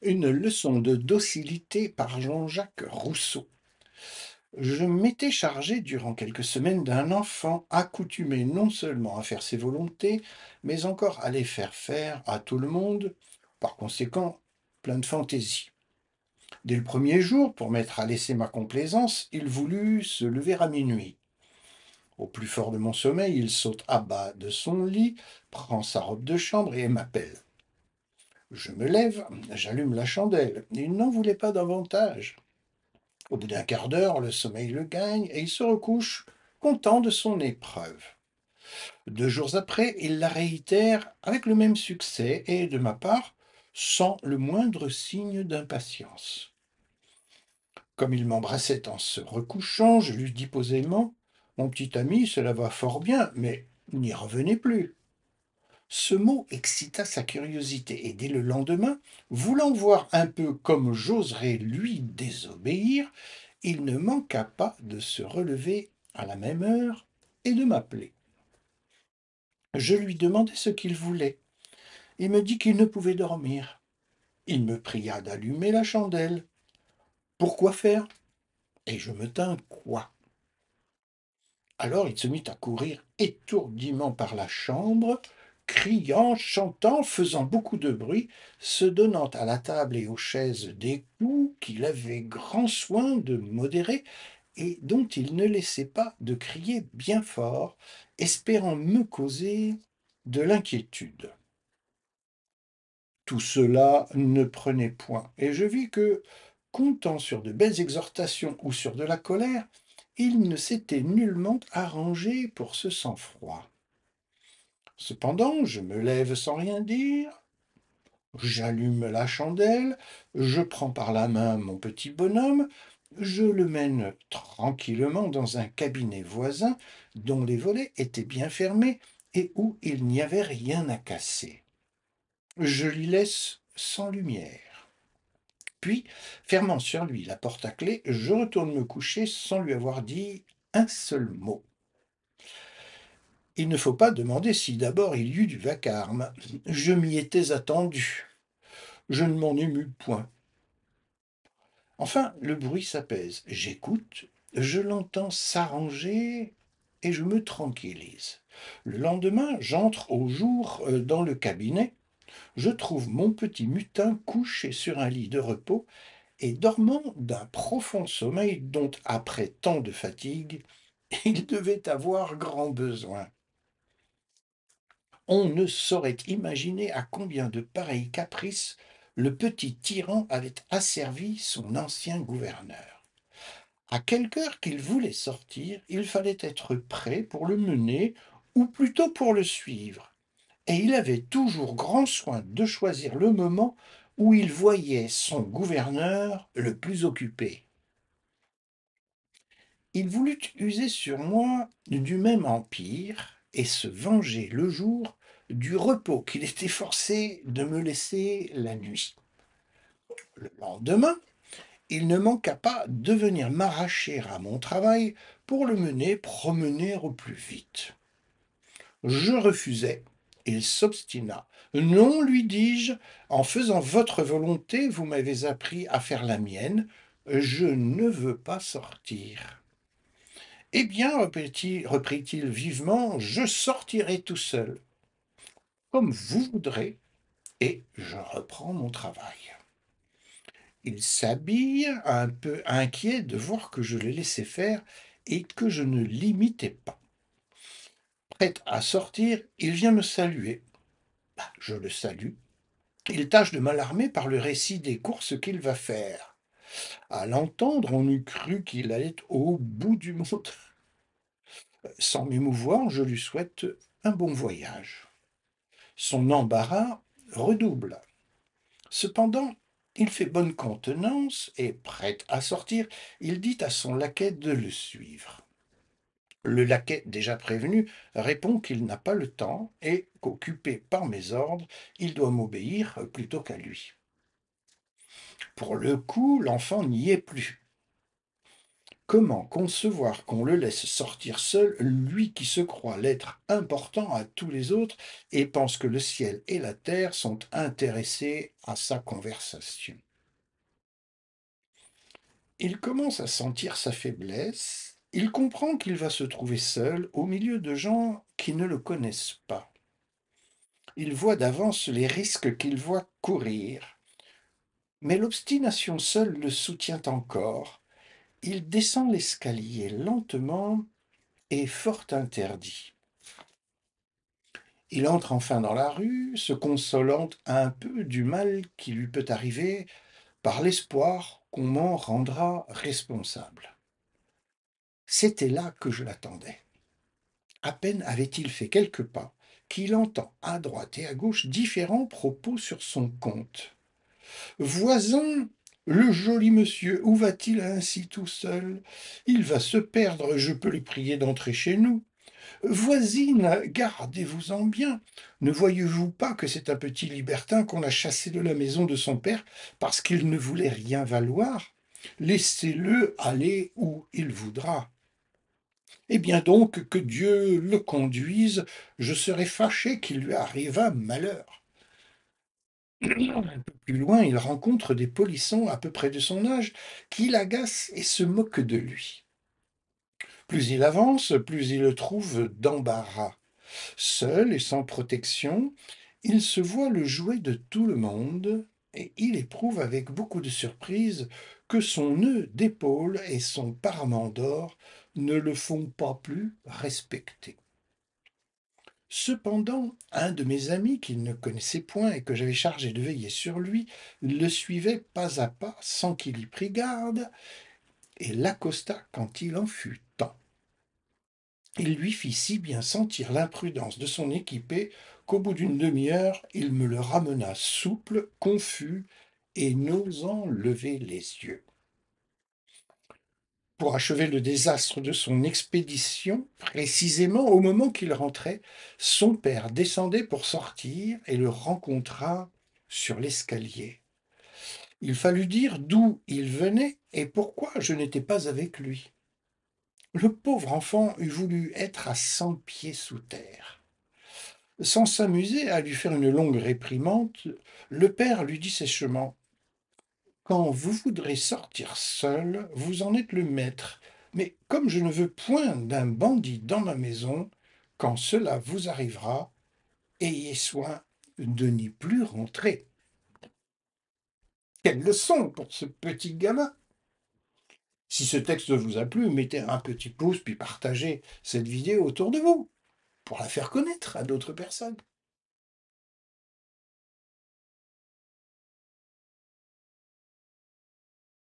Une leçon de docilité par Jean-Jacques Rousseau. Je m'étais chargé durant quelques semaines d'un enfant accoutumé non seulement à faire ses volontés, mais encore à les faire faire à tout le monde, par conséquent plein de fantaisie. Dès le premier jour, pour m'être à laisser ma complaisance, il voulut se lever à minuit. Au plus fort de mon sommeil, il saute à bas de son lit, prend sa robe de chambre et m'appelle. Je me lève, j'allume la chandelle. Il n'en voulait pas davantage. Au bout d'un quart d'heure, le sommeil le gagne et il se recouche, content de son épreuve. 2 jours après, il la réitère avec le même succès et, de ma part, sans le moindre signe d'impatience. Comme il m'embrassait en se recouchant, je lui dis posément: Mon petit ami, cela va fort bien, mais n'y revenez plus. Ce mot excita sa curiosité et dès le lendemain, voulant voir un peu comme j'oserais lui désobéir, il ne manqua pas de se relever à la même heure et de m'appeler. Je lui demandai ce qu'il voulait. Il me dit qu'il ne pouvait dormir. Il me pria d'allumer la chandelle. Pourquoi faire? Et je me tins quoi? Alors il se mit à courir étourdiment par la chambre, criant, chantant, faisant beaucoup de bruit, se donnant à la table et aux chaises des coups qu'il avait grand soin de modérer et dont il ne laissait pas de crier bien fort, espérant me causer de l'inquiétude. Tout cela ne prenait point, et je vis que, comptant sur de belles exhortations ou sur de la colère, il ne s'était nullement arrangé pour ce sang-froid. Cependant, je me lève sans rien dire, j'allume la chandelle, je prends par la main mon petit bonhomme, je le mène tranquillement dans un cabinet voisin dont les volets étaient bien fermés et où il n'y avait rien à casser. Je l'y laisse sans lumière. Puis, fermant sur lui la porte à clé, je retourne me coucher sans lui avoir dit un seul mot. Il ne faut pas demander si d'abord il y eut du vacarme. Je m'y étais attendu. Je ne m'en émus point. Enfin, le bruit s'apaise. J'écoute, je l'entends s'arranger et je me tranquillise. Le lendemain, j'entre au jour dans le cabinet. Je trouve mon petit mutin couché sur un lit de repos et dormant d'un profond sommeil dont, après tant de fatigue, il devait avoir grand besoin. On ne saurait imaginer à combien de pareils caprices le petit tyran avait asservi son ancien gouverneur. À quelque heure qu'il voulait sortir, il fallait être prêt pour le mener, ou plutôt pour le suivre, et il avait toujours grand soin de choisir le moment où il voyait son gouverneur le plus occupé. Il voulut user sur moi du même empire et se venger le jour du repos qu'il était forcé de me laisser la nuit. Le lendemain, il ne manqua pas de venir m'arracher à mon travail pour le mener promener au plus vite. Je refusai. Il s'obstina. Non, lui dis-je, en faisant votre volonté, vous m'avez appris à faire la mienne. Je ne veux pas sortir. Eh bien, reprit-il vivement, je sortirai tout seul, comme vous voudrez, et je reprends mon travail. Il s'habille, un peu inquiet de voir que je le laissais faire et que je ne l'imitais pas. Prêt à sortir, il vient me saluer. Je le salue. Il tâche de m'alarmer par le récit des courses qu'il va faire. À l'entendre, on eût cru qu'il allait au bout du monde. Sans m'émouvoir, je lui souhaite un bon voyage. Son embarras redouble. Cependant, il fait bonne contenance et, prêt à sortir, il dit à son laquais de le suivre. Le laquais, déjà prévenu, répond qu'il n'a pas le temps et qu'occupé par mes ordres, il doit m'obéir plutôt qu'à lui. Pour le coup, l'enfant n'y est plus. Comment concevoir qu'on le laisse sortir seul, lui qui se croit l'être important à tous les autres et pense que le ciel et la terre sont intéressés à sa conversation? Il commence à sentir sa faiblesse, il comprend qu'il va se trouver seul au milieu de gens qui ne le connaissent pas. Il voit d'avance les risques qu'il voit courir, mais l'obstination seule le soutient encore. Il descend l'escalier lentement et fort interdit. Il entre enfin dans la rue, se consolant un peu du mal qui lui peut arriver par l'espoir qu'on m'en rendra responsable. C'était là que je l'attendais. À peine avait-il fait quelques pas qu'il entend à droite et à gauche différents propos sur son compte. Voisin, le joli monsieur, où va-t-il ainsi tout seul? Il va se perdre, je peux le prier d'entrer chez nous. Voisine, gardez-vous-en bien. Ne voyez-vous pas que c'est un petit libertin qu'on a chassé de la maison de son père parce qu'il ne voulait rien valoir? Laissez-le aller où il voudra. Eh bien donc, que Dieu le conduise, je serais fâché qu'il lui arrivât malheur. Un peu plus loin, il rencontre des polissons à peu près de son âge qui l'agacent et se moquent de lui. Plus il avance, plus il trouve d'embarras. Seul et sans protection, il se voit le jouet de tout le monde et il éprouve avec beaucoup de surprise que son nœud d'épaule et son parement d'or ne le font pas plus respecter. Cependant, un de mes amis qu'il ne connaissait point et que j'avais chargé de veiller sur lui, le suivait pas à pas sans qu'il y prît garde, et l'accosta quand il en fut temps. Il lui fit si bien sentir l'imprudence de son équipé qu'au bout d'une demi-heure, il me le ramena souple, confus et n'osant lever les yeux. Pour achever le désastre de son expédition, précisément au moment qu'il rentrait, son père descendait pour sortir et le rencontra sur l'escalier. Il fallut dire d'où il venait et pourquoi je n'étais pas avec lui. Le pauvre enfant eût voulu être à 100 pieds sous terre. Sans s'amuser à lui faire une longue réprimande, le père lui dit sèchement: quand vous voudrez sortir seul, vous en êtes le maître. Mais comme je ne veux point d'un bandit dans ma maison, quand cela vous arrivera, ayez soin de n'y plus rentrer. Quelle leçon pour ce petit gamin! Si ce texte vous a plu, mettez un petit pouce puis partagez cette vidéo autour de vous pour la faire connaître à d'autres personnes.